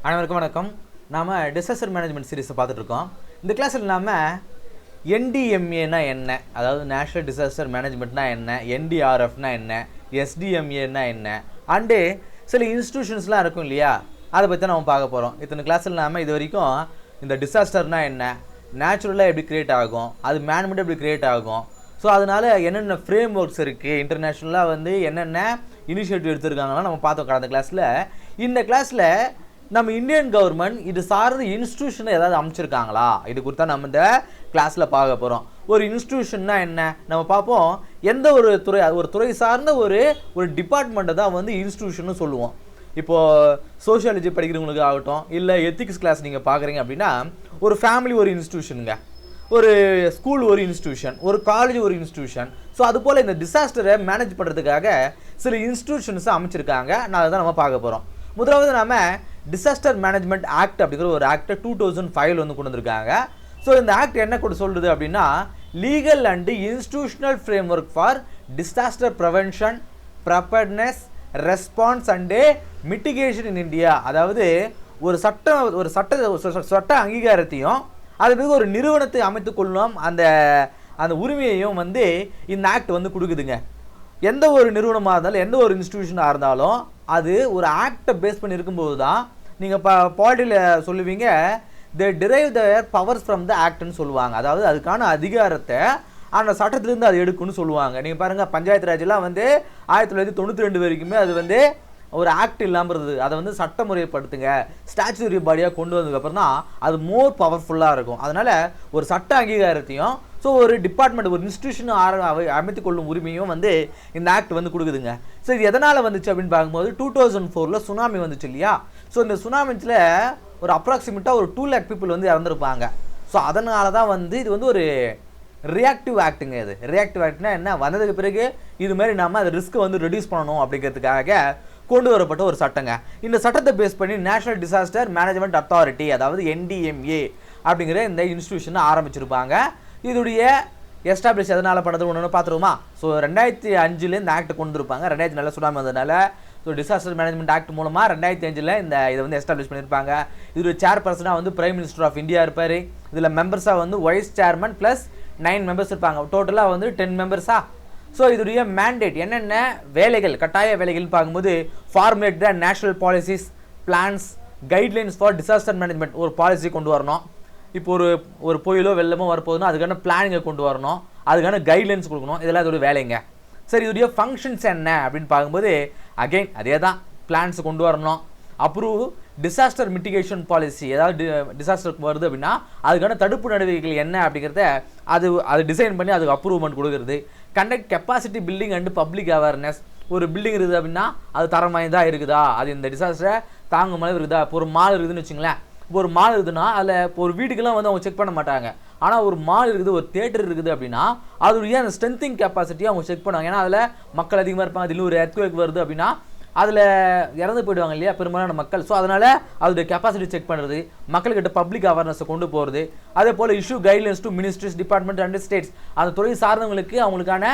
அனைவருக்கும் வணக்கம். நாம் டிசாஸ்டர் மேனேஜ்மெண்ட் சீரீஸை பார்த்துட்ருக்கோம். இந்த கிளாஸில் நாம் NDMAனா என்ன, அதாவது நேஷ்னல் டிசாஸ்டர் மேனேஜ்மெண்ட்னா என்ன, NDRFனா என்ன, SDMAனா என்ன, அண்டு சில இன்ஸ்டியூஷன்ஸ்லாம் இருக்கும் இல்லையா, அதை பற்றி நம்ம பார்க்க போகிறோம். இத்தனை கிளாஸில் நாம் இது வரைக்கும் இந்த டிசாஸ்டர்னால் என்ன, நேச்சுரலாக எப்படி க்ரியேட் ஆகும், அது மேன்மேட் எப்படி க்ரியேட் ஆகும், ஸோ அதனால் என்னென்ன ஃப்ரேம் ஒர்க்ஸ் இருக்குது, இன்டர்நேஷ்னலாக வந்து என்னென்ன இனிஷியேட்டிவ் எடுத்துருக்காங்கலாம் நம்ம பார்த்தோம் கடந்த கிளாஸில். இந்த கிளாஸில் நம்ம இந்தியன் கவர்மெண்ட் இது சார்ந்த இன்ஸ்டியூஷனை ஏதாவது அமைச்சிருக்காங்களா, இது குறித்தா நம்ம இந்த கிளாஸில் பார்க்க போகிறோம். ஒரு இன்ஸ்டியூஷன்னா என்ன நம்ம பார்ப்போம். எந்த ஒரு துறை சார்ந்த ஒரு டிபார்ட்மெண்ட்டை தான் வந்து இன்ஸ்டியூஷன்னு சொல்லுவோம். இப்போது சோஷியாலஜி படிக்கிறவங்களுக்கு ஆகட்டும், இல்லை எத்திக்ஸ் கிளாஸ் நீங்கள் பார்க்குறீங்க அப்படின்னா ஒரு ஃபேமிலி ஒரு இன்ஸ்டியூஷனுங்க, ஒரு ஸ்கூல் ஒரு இன்ஸ்டியூஷன், ஒரு காலேஜ் ஒரு இன்ஸ்டியூஷன். ஸோ அதுபோல் இந்த டிசாஸ்டரை மேனேஜ் பண்ணுறதுக்காக சில இன்ஸ்டியூஷன்ஸை அமைச்சிருக்காங்க. நான் அதை தான் நம்ம பார்க்க போகிறோம். முதலாவது நம்ம டிசாஸ்டர் மேனேஜ்மெண்ட் ஆக்ட் அப்படிங்கிற ஒரு ஆக்டை 2005 வந்து கொண்டு வந்திருக்காங்க. ஸோ இந்த ஆக்ட் என்ன கூட சொல்லுது அப்படின்னா, legal and institutional frame work for disaster prevention, preparedness, response and mitigation in India. அதாவது ஒரு சட்ட அங்கீகாரத்தையும் அது ஒரு நிறுவனத்தை அமைத்து கொள்ளணும் அந்த உரிமையையும் வந்து இந்த ஆக்ட் வந்து கொடுக்குதுங்க. எந்த ஒரு நிறுவனமாக இருந்தாலும், எந்த ஒரு இன்ஸ்டிடியூஷனாக இருந்தாலும், அது ஒரு ஆக்டை பேஸ் பண்ணி இருக்கும்போது தான் நீங்கள் பாலிட்டியில் சொல்லுவீங்க, they drive their powers from the ஆக்ட்னு சொல்லுவாங்க. அதாவது அதுக்கான அதிகாரத்தை அந்த சட்டத்திலேருந்து அது எடுக்குன்னு சொல்லுவாங்க. நீங்கள் பாருங்கள், பஞ்சாயத்து ராஜெலாம் வந்து 1992 வரைக்குமே அது வந்து ஒரு ஆக்ட் இல்லாமல் இருந்தது. அதை வந்து சட்டமுறைப்படுத்துங்க, ஸ்டாச்சுரி பாடியாக கொண்டு வந்ததுக்கப்புறம் தான் அது மோர் பவர்ஃபுல்லாக இருக்கும். அதனால் ஒரு சட்ட அங்கீகாரத்தையும் ஸோ ஒரு டிபார்ட்மெண்ட், ஒரு இன்ஸ்டியூஷன் அமைத்துக் கொள்ளும் உரிமையும் வந்து இந்த ஆக்ட் வந்து கொடுக்குதுங்க. ஸோ இது எதனால் வந்துச்சு அப்படின்னு பார்க்கும்போது 2004 சுனாமி வந்துச்சு இல்லையா. ஸோ இந்த சுனாமிஸில் ஒரு அப்ராக்சிமேட்டாக ஒரு 2 lakh பீப்புள் வந்து இறந்துருப்பாங்க. ஸோ அதனால தான் வந்து இது வந்து ஒரு ரியாக்டிவ் ஆக்டுங்க. இது ரியாக்டிவ் ஆக்ட்னா என்ன, வந்ததுக்கு பிறகு இது மாதிரி நம்ம அந்த ரிஸ்க்கை வந்து ரெடியூஸ் பண்ணணும் அப்படிங்கிறதுக்காக கொண்டு வரப்பட்ட ஒரு சட்டங்க. இந்த சட்டத்தை பேஸ் பண்ணி நேஷனல் டிசாஸ்டர் மேனேஜ்மெண்ட் அத்தாரிட்டி, அதாவது NDMA அப்படிங்கிற இந்த இன்ஸ்டியூஷனை ஆரம்பிச்சிருப்பாங்க. இதோடைய எஸ்டாப்ளிஷ் எதனால் பண்ணது ஒன்று பார்த்துருவோமா. ஸோ 2005 இந்த ஆக்ட் கொண்டு இருப்பாங்க. 2004 சுனாமி வந்ததுனால ஸோ டிசாஸ்டர் மேனேஜ்மெண்ட் ஆக்ட் மூலமாக 2005 இதை வந்து எஸ்டாப்ளிஷ் பண்ணியிருப்பாங்க. இதோட சேர்பர்சனாக வந்து பிரைம் மினிஸ்டர் ஆஃப் இந்தியா இருப்பார். இதில் மெம்பர்ஸாக வந்து வைஸ் சேர்மன் ப்ளஸ் 9 மெம்பர்ஸ் இருப்பாங்க. டோட்டலாக வந்து 10 மெம்பர்ஸா. ஸோ இதோடைய மேண்டேட் என்னென்ன வேலைகள், கட்டாய வேலைகள்னு பார்க்கும்போது, formulate the national policies, plans, guidelines for disaster management. ஒரு பாலிசி கொண்டு வரணும். இப்போ ஒரு புயலோ வெள்ளமோ வரப்போகுதுன்னா அதுக்கான பிளானிங்கை கொண்டு வரணும், அதுக்கான கைட்லைன்ஸ் கொடுக்கணும். இதெல்லாம் இதோட வேலைங்க. சரி, இதோடைய ஃபங்க்ஷன்ஸ் என்ன அப்படின்னு பார்க்கும்போது அகெயின் அதே தான், பிளான்ஸ் கொண்டு வரணும். அப்ரூவ் டிசாஸ்டர் மிட்டிகேஷன் பாலிசி, ஏதாவது டிசாஸ்டருக்கு வருது அப்படின்னா அதுக்கான தடுப்பு நடவடிக்கைகள் என்ன அப்படிங்கிறத அது டிசைன் பண்ணி அதுக்கு அப்ரூவ்மெண்ட் கொடுக்குறது. Conduct capacity building and public awareness. ஒரு பில்டிங் இருக்குது அப்படின்னா அது தரம் வாய்ந்ததாக இருக்குதா, அது இந்த டிசாஸ்டரை தாங்கும் அளவு இருக்குதா. இப்போ ஒரு மால் இருக்குதுன்னு வச்சுங்களேன். இப்போ ஒரு மால் இருக்குதுன்னா அதில் இப்போ ஒரு வீட்டுக்கெல்லாம் வந்து அவங்க செக் பண்ண மாட்டாங்க. ஆனால் ஒரு மால் இருக்குது, ஒரு தியேட்டர் இருக்குது அப்படின்னா அதோடைய அந்த ஸ்ட்ரென்த்திங் கெப்பாசிட்டியை அவங்க செக் பண்ணுவாங்க. ஏன்னா அதில் மக்கள் அதிகமாக இருப்பாங்க. அதில் ஒரு எர்த்குவேக் வருது அப்படின்னா அதில் இறந்து போயிடுவாங்க இல்லையா பெரும்பாலான மக்கள். ஸோ அதனால் அதோடைய கெப்பாசிட்டி செக் பண்ணுறது, மக்கள்கிட்ட பப்ளிக் அவேர்னஸை கொண்டு போகிறது. அதே போல் issue guidelines to ministries, department and states. அந்த துறை சார்ந்தவங்களுக்கு அவங்களுக்கான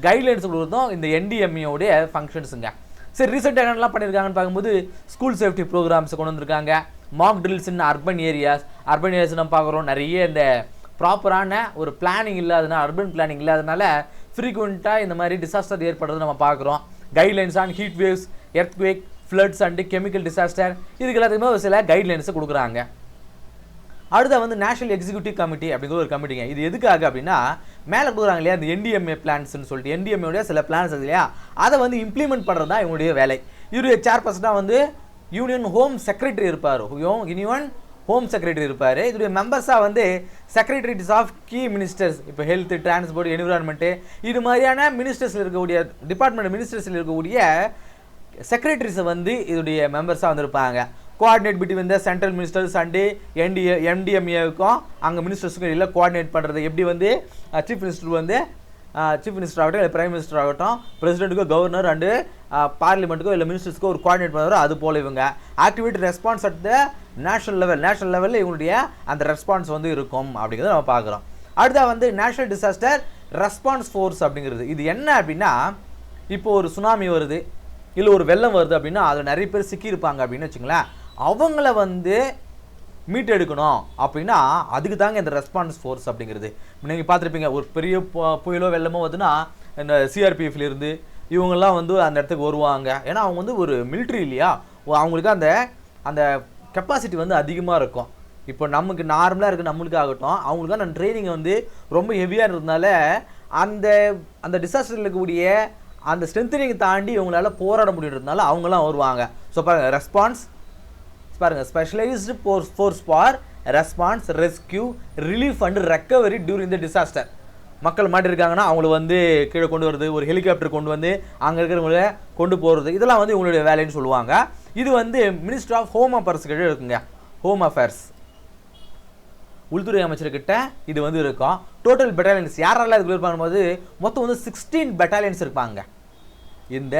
கைட்லைன்ஸ் கொடுக்குறதும் இந்த NDMA ஃபங்க்ஷன்ஸுங்க. சரி, ரீசெண்டாக என்னெல்லாம் பண்ணியிருக்காங்கன்னு பார்க்கும்போது ஸ்கூல் சேஃப்டி ப்ரோக்ராம்ஸை கொண்டு வந்திருக்காங்க. Mock drills in urban areas நம்ம பார்க்குறோம். நிறைய இந்த ப்ராப்பரான ஒரு பிளானிங் இல்லாதனால, அர்பன் பிளானிங் இல்லாதனால ஃப்ரீக்வெண்ட்டாக இந்த மாதிரி டிசாஸ்டர் ஏற்படுறது நம்ம பார்க்குறோம். Guidelines on heat waves, earthquake, floods and chemical disaster, இதுக்கு எல்லாத்துக்குமே ஒரு சில கைட்லைன்ஸை கொடுக்குறாங்க. அடுத்த வந்து நேஷனல் எக்ஸிக்யூட்டிவ் கமிட்டி அப்படிங்கிற ஒரு கமிட்டிங்க. இது எதுக்காக அப்படின்னா, மேலே கொடுக்குறாங்க இல்லையா இந்த NDMA பிளான்ஸ்ன்னு சொல்லிட்டு, NDMA சில பிளான்ஸ் இருக்குது இல்லையா, அதை வந்து இம்ப்ளிமெண்ட் பண்ணுறது தான் இவங்களுடைய வேலை. இவருடைய சேர்பர்சனாக வந்து யூனியன் ஹோம் செக்ரட்டரி இருப்பார். யூனியன் ஹோம் செக்ரட்டரி இருப்பார். இதோடைய மெம்பர்ஸாக வந்து செக்ரட்டரிஸ் ஆஃப் கீ மினிஸ்டர்ஸ், இப்போ ஹெல்த், டிரான்ஸ்போர்ட், என்விரான்மெண்ட்டு, இது மாதிரியான மினிஸ்டர்ஸில் இருக்கக்கூடிய டிபார்ட்மெண்ட் மினிஸ்டர்ஸில் இருக்கக்கூடிய செக்ரட்டரிஸை வந்து இதோடைய மெம்பர்ஸாக வந்திருப்பாங்க. Coordinate between the central ministers and NDMAவுக்கும் அங்கே மினிஸ்டர்ஸுக்கும் இல்லை கோஆர்டினேட் பண்ணுறது. எப்படி வந்து சீஃப் மினிஸ்டர் ஆகட்டும், இல்லை பிரைம் மினிஸ்டர் ஆகட்டும், பிரசிடென்ட்டுக்கோ கவர்னர் அண்டு பார்லிமெண்ட்டுக்கோ இல்லை மினிஸ்டர்ஸ்க்கோ ஒரு கோஆர்டினேட் பண்ணுறோம். அது போல் இவங்க activate response at the national லெவலில் இவங்களுடைய அந்த ரெஸ்பான்ஸ் வந்து இருக்கும் அப்படிங்கிறத நம்ம பார்க்குறோம். அடுத்தா வந்து நேஷனல் டிசாஸ்டர் ரெஸ்பான்ஸ் ஃபோர்ஸ் அப்படிங்கிறது. இது என்ன அப்படின்னா, இப்போ ஒரு சுனாமி வருது, இல்லை ஒரு வெள்ளம் வருது அப்படின்னா அதில் நிறைய பேர் சிக்கியிருப்பாங்க அப்படின்னு வச்சுங்களேன். அவங்கள வந்து மீட்டெடுக்கணும் அப்படின்னா அதுக்கு தாங்க இந்த ரெஸ்பான்ஸ் ஃபோர்ஸ் அப்படிங்கிறது. நீங்கள் பார்த்துருப்பீங்க, ஒரு பெரிய புயலோ வெள்ளமோ வந்துன்னா இந்த சிஆர்பிஎஃப்லேருந்து இவங்கெல்லாம் வந்து அந்த இடத்துக்கு வருவாங்க. ஏன்னா அவங்க வந்து ஒரு மிலிட்ரி இல்லையா, அவங்களுக்கு அந்த அந்த கெப்பாசிட்டி வந்து அதிகமாக இருக்கும். இப்போ நமக்கு நார்மலாக இருக்குது நம்மளுக்கு ஆகட்டும், அவங்களுக்கான ட்ரைனிங் வந்து ரொம்ப ஹெவியாக இருந்ததுனால அந்த அந்த டிசாஸ்டரில் இருக்கக்கூடிய அந்த ஸ்ட்ரென்த்தனிங் தாண்டி இவங்களால போராட முடியுன்றதுனால அவங்களாம் வருவாங்க. ஸோ பாருங்கள், ரெஸ்பான்ஸ் பாருங்கள், specialised force for response, rescue, relief and recovery during the disaster. மக்கள் மாட்டிருக்காங்கன்னா அவங்கள வந்து கீழே கொண்டு வருது, ஒரு ஹெலிகாப்டர் கொண்டு வந்து அங்கே இருக்கிறவங்கள கொண்டு போகிறது, இதெல்லாம் வந்து இவங்களுடைய வேலைன்னு சொல்லுவாங்க. இது வந்து மினிஸ்டர் ஆஃப் ஹோம் அஃபேர்ஸ் கிட்ட இருக்குங்க. ஹோம் அஃபேர்ஸ், உள்துறை அமைச்சர்கிட்ட இது வந்து இருக்கும். டோட்டல் பெட்டாலியன்ஸ் யாரெல்லாம் இதுக்குள்ள பார்க்கும்போது மொத்தம் வந்து 16 பெட்டாலியன்ஸ் இருப்பாங்க. இந்த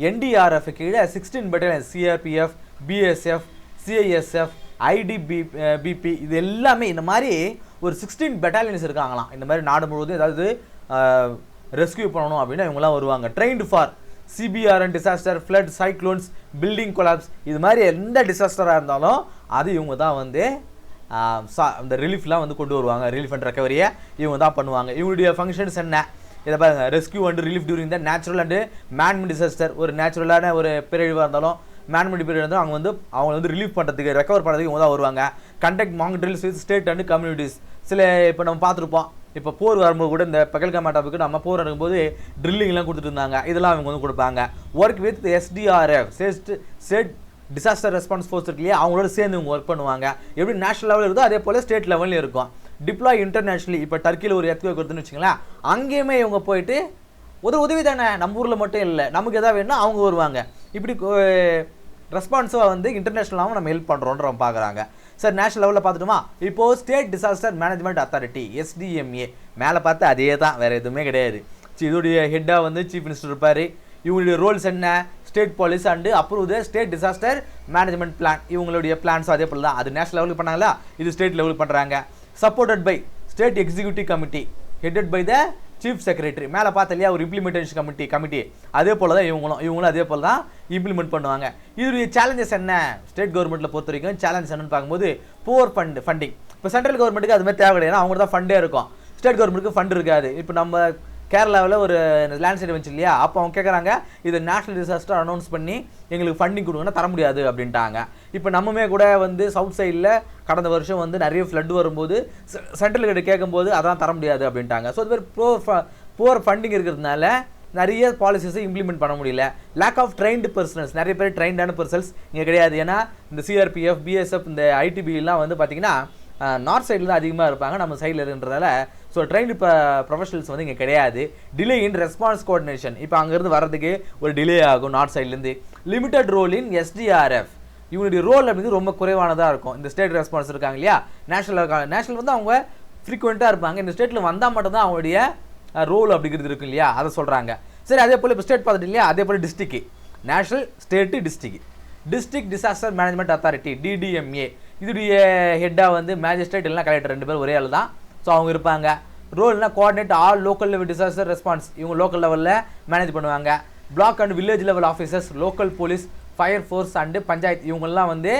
என்டிஆர்எஃப் கீழே 16 battalions, CRPF, BSF, CISF, ITBP, இது எல்லாமே இந்த மாதிரி ஒரு 16 பெட்டாலியன்ஸ் இருக்காங்களாம். இந்த மாதிரி நாடு முழுவதும் ஏதாவது ரெஸ்கியூ பண்ணணும் அப்படின்னா இவங்கெல்லாம் வருவாங்க. Trained for CBRN disaster, flood, cyclones, building collapse, இது மாதிரி எந்த டிசாஸ்டராக இருந்தாலும் அது இவங்க தான் வந்து அந்த ரிலீஃப்லாம் வந்து கொண்டு வருவாங்க. ரிலீஃப் அண்ட் ரெக்கவரியை இவங்க தான் பண்ணுவாங்க. இவங்களுடைய ஃபங்க்ஷன்ஸ் என்ன இதை பாருங்கள். Rescue and relief during the natural and man-made disaster, ஒரு நேச்சுரலான ஒரு பேரழிவாக இருந்தாலும் மேன்மேட் பேரழிவு இருந்தாலும் அவங்க வந்து ரிலீஃப் பண்ணுறதுக்கு, ரெக்கவர் பண்ணுறதுக்கு இவங்க தான் வருவாங்க. Conduct mock drills with state and communities. சில இப்போ நம்ம பார்த்துருப்போம், இப்போ போர் வரும்போது கூட இந்த பகல்காம் டாப்புக்கு நம்ம போர் நடக்கும்போது ட்ரில்லிங்லாம் கொடுத்துட்டு இருந்தாங்க, இதெல்லாம் அவங்க வந்து கொடுப்பாங்க. Work with STRF, state disaster response force இருக்கு இல்லையா, அவங்களோட சேர்ந்து இவங்க ஒர்க் பண்ணுவாங்க. எப்படி நேஷனல் லெவலில் இருக்கோ அதே போல் ஸ்டேட் லெவலில் இருக்கும். டிப்ளாய் இன்டர்நேஷ்னலி, இப்போ டர்க்கியில் ஒரு எர்த்குவேக் வருதுன்னு வச்சுங்களேன், அங்கேயுமே இவங்க போயிட்டு உதவி தானே, நம்ம ஊரில் மட்டும் இல்லை, நமக்கு எதாவது வேணும்னா அவங்க வருவாங்க. இப்படி ரெஸ்பான்ஸாக வந்து இன்டர்நேஷ்னலாகவும் நம்ம ஹெல்ப் பண்ணுறோன்ற பார்க்குறாங்க. சார் நேஷனல் லெவலில் பார்த்துட்டோமா, இப்போது state disaster management authority, SDMA, மேலே பார்த்து அதே தான், வேறு எதுவுமே கிடையாது. இதோடைய ஹெட்டாக வந்து சீஃப் மினிஸ்டர் இருப்பார். இவங்களுடைய ரோல்ஸ் என்ன, state policy and approve the state disaster management plan. இவங்களுடைய பிளான்ஸும் அதே போல் தான். அது நேஷனல் லெவலுக்கு பண்ணாங்களா, இது ஸ்டேட் லெவலுக்கு பண்ணுறாங்க. Supported by state executive committee, headed by the chief secretary. மேலே பார்த்த இல்லையா ஒரு இம்ப்ளிமெண்டேஷன் கமிட்டி, அதே போல் தான் இவங்களும் அதே போல் தான் இம்ப்ளிமெண்ட் பண்ணுவாங்க. இதோடைய சேலஞ்சஸ் என்ன, ஸ்டேட் கவர்மெண்ட்டில் பொறுத்த வரைக்கும் சேலஞ்சஸ் என்னன்னு பார்க்கும்போது புவர் ஃபண்டிங். இப்போ சென்ட்ரல் கவர்மெண்ட்டுக்கு அது மாதிரி தேவை கிடையாது, அவங்க தான் ஃபண்டே இருக்கும். ஸ்டேட் கவர்மெண்ட்டுக்கு ஃபண்ட் இருக்காது. இப்போ நம்ம கேரளாவில் ஒரு லேண்ட் சைடு வந்துச்சு இல்லையா, அப்போ அவங்க கேட்குறாங்க இது நேஷனல் டிசாஸ்டர் அனௌன்ஸ் பண்ணி எங்களுக்கு ஃபண்டிங் கொடுங்கன்னா தர முடியாது அப்படின்ட்டாங்க. இப்போ நம்மமே கூட வந்து சவுத் சைடில் கடந்த வருஷம் வந்து நிறைய ஃப்ளட் வரும்போது சென்ட்ரல் கிட்ட கேட்கும்போது அதான் தர முடியாது அப்படின்ட்டாங்க. ஸோ இது மாதிரி புவர் ஃபண்டிங் இருக்கிறதுனால நிறைய பாலிசிஸை இம்ப்ளிமெண்ட் பண்ண முடியல. லேக் ஆஃப் ட்ரெயின்டு பர்சனல்ஸ், நிறைய பேர் ட்ரெயின்டான பர்சன்ஸ் இங்கே கிடையாது. ஏன்னா இந்த சிஆர்பிஎஃப், பிஎஸ்எஃப், இந்த ஐடிபிலாம் வந்து பார்த்திங்கன்னா நார்த் சைடில் தான் அதிகமாக இருப்பாங்க, நம்ம சைடில் இருன்றதால. ஸோ ட்ரெயின்டு ப்ரொஃபஷனல்ஸ் வந்து இங்கே கிடையாது. டிலே இன் ரெஸ்பான்ஸ் கோஆர்டினேஷன், இப்போ அங்கேருந்து வர்றதுக்கு ஒரு டிலே ஆகும் நார்த் சைட்லேருந்து. லிமிட்டட் ரோல் இன் SDRF, இவங்களுடைய ரோல் அப்படிங்கிறது ரொம்ப குறைவானதாக இருக்கும். இந்த ஸ்டேட் ரெஸ்பான்ஸ் இருக்காங்க இல்லையா, நேஷனல் வந்து அவங்க ஃப்ரீக்வெண்ட்டாக இருப்பாங்க. இந்த ஸ்டேட்டில் வந்தால் மட்டும்தான் அவங்களுடைய ரோல் அப்படிங்கிறது இருக்கும் இல்லையா, அதை சொல்கிறாங்க. சரி, அதே போல் இப்போ ஸ்டேட் பார்த்துட்டு இல்லையா, அதே போல் district, national, state, district disaster management authority, DDMA, இதோடைய ஹெட்டாக வந்து மேஜிஸ்ட்ரேட் இல்லைனா கலெக்டர், 2 பேர் ஒரே ஆள் தான். ஸோ அவங்க இருப்பாங்க. ரோல்னா coordinate all local level disaster response, இவங்க லோக்கல் லெவலில் மேனேஜ் பண்ணுவாங்க. Block and village level officers, local police, fire force and panchayat, இவங்கெல்லாம் வந்து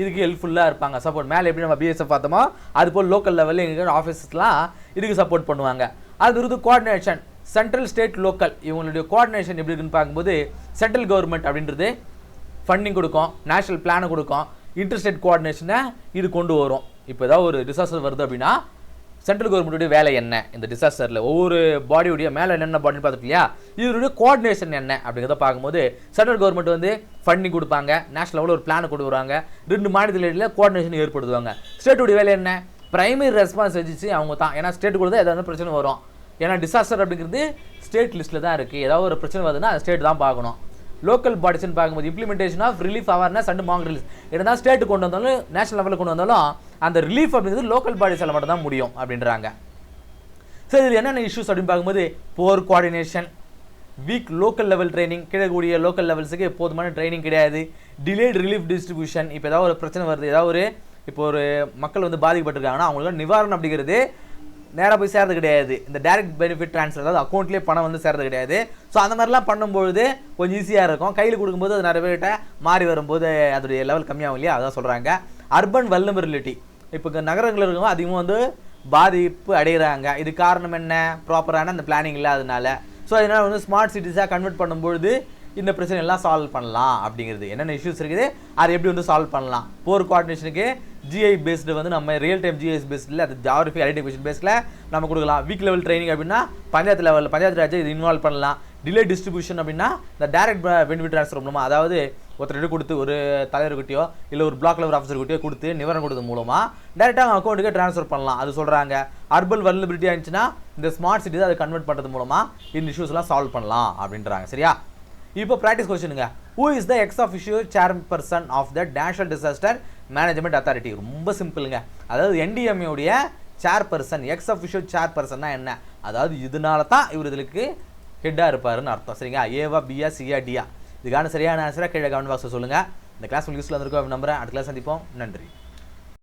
இதுக்கு ஹெல்ப்ஃபுல்லாக இருப்பாங்க. சப்போர்ட் மேலே எப்படி நம்ம BSF பார்த்தோமோ அதுபோல் லோக்கல் லெவலில் எங்கள் ஆஃபீஸஸ்லாம் இதுக்கு சப்போர்ட் பண்ணுவாங்க. அது இருந்து கோஆர்டினேஷன் சென்ட்ரல், ஸ்டேட், லோக்கல், இவங்களுடைய கோஆர்டினேஷன் எப்படி இருக்குன்னு பார்க்கும்போது சென்ட்ரல் கவர்மெண்ட் அப்படின்றது ஃபண்டிங் கொடுக்கும், நேஷனல் பிளானை கொடுக்கும், இன்டர்ஸ்டேட் கோஆர்டினேஷனை இது கொண்டு வரும். இப்போ ஏதாவது ஒரு டிசாஸ்டர் வருது அப்படின்னா சென்ட்ரல் கவர்மெண்ட்டுடைய வேலை என்ன, இந்த டிசாஸ்டரில் ஒவ்வொரு பாடியுடைய மேலே என்னென்ன பாடின்னு பார்த்துட்டு இல்லையா, இதனுடைய கோஆர்டினேஷன் என்ன அப்படிங்கிறத பார்க்கும்போது சென்ட்ரல் கவர்மெண்ட் வந்து ஃபண்டிங் கொடுப்பாங்க, நேஷனல் லெவலில் ஒரு பிளானை கொண்டு வருவாங்க, 2 மாநிலத்தில் கோஆர்டினேஷன் ஏற்படுத்துவாங்க. ஸ்டேட்டுடைய வேலை என்ன, பிரைமரி ரெஸ்பான்ஸ் ஏஜென்சி அவங்க தான். ஏன்னா ஸ்டேட்டுக்குள்ள தான் ஏதாவது பிரச்சனை வரும். ஏன்னா டிசாஸ்டர் அப்படிங்கிறது ஸ்டேட் லிஸ்ட்டில் தான் இருக்குது. ஏதாவது ஒரு பிரச்சனை வருதுன்னா ஸ்டேட் தான் பார்க்கணும். லோக்கல் பாடிஸ்ன்னு பார்க்கும்போது implementation of relief awareness and mock release, இருந்தால் ஸ்டேட்டு கொண்டு வந்தாலும் நேஷனல் லெவலில் கொண்டு வந்தாலும் அந்த ரிலீஃப் அப்படிங்கிறது லோக்கல் பாடிஸால் மட்டும் தான் முடியும் அப்படின்றாங்க. சரி, இதில் என்னென்ன இஷ்யூஸ் அப்படின்னு பார்க்கும்போது poor coordination, week local level training, கிடைக்கக்கூடிய லோக்கல் லெவல்ஸுக்கு போதுமான ட்ரைனிங் கிடையாது. டிலேட் ரிலீஃப் டிஸ்ட்ரிபியூஷன், இப்போ ஏதாவது ஒரு பிரச்சனை வருது, ஏதாவது ஒரு இப்போ ஒரு மக்கள் வந்து பாதிக்கப்பட்டிருக்காங்கன்னா அவங்களுக்கு நிவாரணம் அப்படிங்கிறது நேராக போய் சேர்றது கிடையாது. இந்த டைரக்ட் பெனிஃபிட் ட்ரான்ஸ்ஃபர், அதாவது அக்கௌண்ட்லேயே பணம் வந்து சேர்றது கிடையாது. ஸோ அந்த மாதிரிலாம் பண்ணும்பொழுது கொஞ்சம் ஈஸியாக இருக்கும். கையில் கொடுக்கும்போது அது நிறைய பேர்கிட்ட மாறி வரும்போது அதோடைய லெவல் கம்மியாகும் இல்லையா, அதான் சொல்கிறாங்க. அர்பன் வல்னரபிலிட்டி, இப்போ நகரங்கள் இருக்கும் அதிகமாக வந்து பாதிப்பு அடைகிறாங்க. இது காரணம் என்ன, ப்ராப்பரான அந்த பிளானிங் இல்லாதனால. ஸோ அதனால் வந்து ஸ்மார்ட் சிட்டிஸாக கன்வெர்ட் பண்ணும்பொழுது இந்த பிரச்சனை எல்லாம் சால்வ் பண்ணலாம். அப்படிங்கிறது என்னென்ன இஷ்யூஸ் இருக்குது அது எப்படி வந்து சால்வ் பண்ணலாம். போர் கோஆர்டினேஷனுக்கு ஜிஐ பேஸ்டு வந்து நம்ம ரியல் டைம் ஜிஐஎஸ் பேஸ்டில் அது ஜியோகிராஃபி ஐடென்டிஃபிகேஷன் பேஸில் நம்ம கொடுக்கலாம். வீக் லெவல் ட்ரைனிங் அப்படின்னா பஞ்சாயத்து லெவலில் பஞ்சாயத்து ராஜ் இது இன்வால்வ் பண்ணலாம். டிலே டிஸ்ட்ரிபியூஷன் அப்படின்னா இந்த டைரக்ட் பெனிஃபிட் ட்ரான்ஸ்ஃபர் மூலமாக, அதாவது ஒருத்தர் கொடுத்து ஒரு தலைவர்கிட்டயோ இல்லை ஒரு பிளாக் லெவல் ஆஃபீஸர்கிட்டயோ கொடுத்து நிவாரணம் கொடுத்தது மூலமாக டேரெக்டாக அக்கௌண்ட்டுக்கு ட்ரான்ஸ்ஃபர் பண்ணலாம். அது சொல்கிறாங்க. அர்பன் வல்னரபிலிட்டி ஆயிடுச்சுன்னா இந்த ஸ்மார்ட் சிட்டி அதை கன்வெர்ட் பண்ணுறது மூலமாக இந்த இஷ்யூஸ்லாம் சால்வ் பண்ணலாம் அப்படின்றாங்க. சரியா? இப்போ ப்ராக்டிஸ் கொஸ்டினுங்க. Who is the ex official chairperson of the national disaster management authority? ரொம்ப சிம்பிளுங்க. அதாவது NDMA உடைய சேர்பர்சன், எக்ஸ் அஃபிஷியல் சேர்பர்சன்னா என்ன, அதாவது இதனால தான் இவர் இதுக்கு ஹெட்டாக இருப்பாருன்னு அர்த்தம். சரிங்களா? ஏவா பியா சியா டியா? இதுக்கான சரியான ஆன்சரை கீழே கமெண்ட் பாக்ஸில் சொல்லுங்கள். இந்த கிளாஸ் உங்களுக்கு யூஸ்ஃபுல்லாக இருக்கும் நம்புறேன். அடுத்த கிளாஸ் சந்திப்போம். நன்றி.